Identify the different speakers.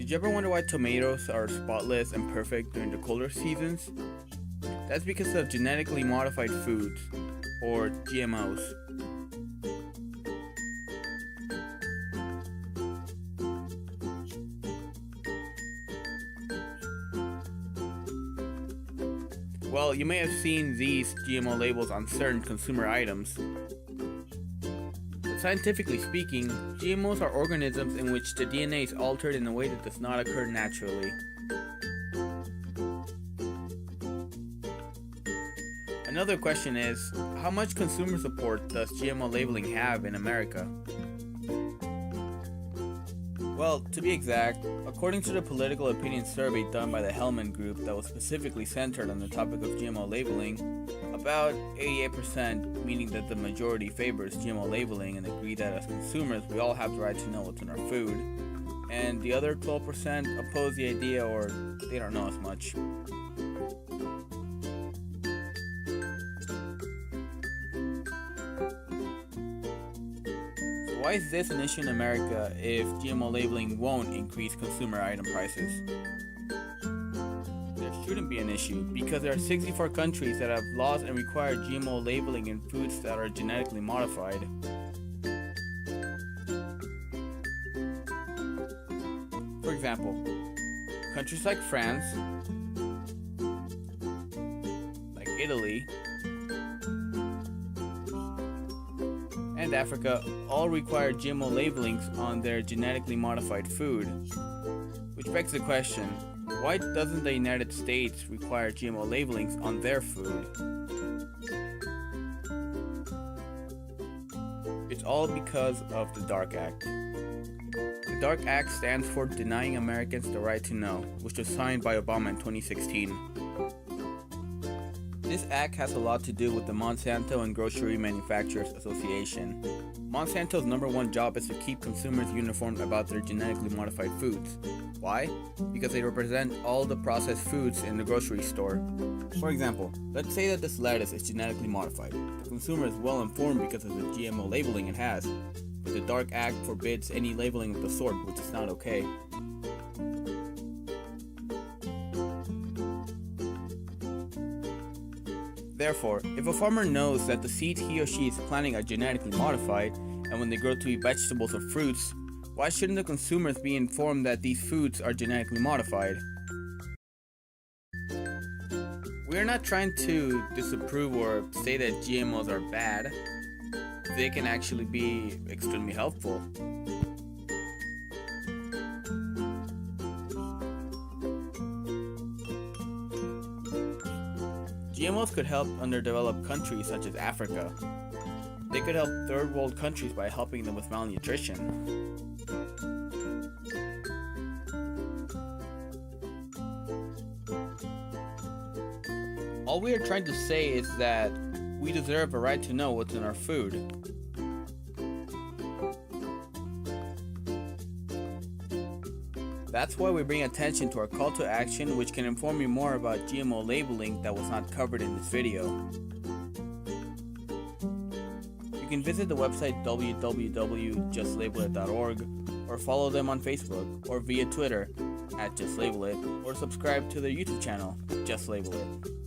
Speaker 1: Did you ever wonder why tomatoes are spotless and perfect during the colder seasons? That's because of genetically modified foods, or GMOs. Well, you may have seen these GMO labels on certain consumer items. But scientifically speaking, GMOs are organisms in which the DNA is altered in a way that does not occur naturally. Another question is, how much consumer support does GMO labeling have in America? Well, to be exact, according to the political opinion survey done by the Hellman Group that was specifically centered on the topic of GMO labeling, about 88%, meaning that the majority favors GMO labeling and agree that as consumers we all have the right to know what's in our food, and the other 12% oppose the idea or they don't know as much. Why is this an issue in America if GMO labeling won't increase consumer item prices? There shouldn't be an issue because there are 64 countries that have laws and require GMO labeling in foods that are genetically modified. For example, countries like France, like Italy, and Africa all require GMO labelings on their genetically modified food. Which begs the question, why doesn't the United States require GMO labelings on their food? It's all because of the DARK Act. The DARK Act stands for Denying Americans the Right to Know, which was signed by Obama in 2016. This act has a lot to do with the Monsanto and Grocery Manufacturers Association. Monsanto's number one job is to keep consumers uniformed about their genetically modified foods. Why? Because they represent all the processed foods in the grocery store. For example, let's say that this lettuce is genetically modified. The consumer is well informed because of the GMO labeling it has, but the DARK Act forbids any labeling of the sort, which is not okay. Therefore, if a farmer knows that the seeds he or she is planting are genetically modified, and when they grow to eat vegetables or fruits, why shouldn't the consumers be informed that these foods are genetically modified? We are not trying to disapprove or say that GMOs are bad. They can actually be extremely helpful. GMOs could help underdeveloped countries such as Africa. They could help third world countries by helping them with malnutrition. All we are trying to say is that we deserve a right to know what's in our food. That's why we bring attention to our call to action, which can inform you more about GMO labeling that was not covered in this video. You can visit the website www.justlabelIt.org or follow them on Facebook or via Twitter @JustLabelIt or subscribe to their YouTube channel, Just Label It.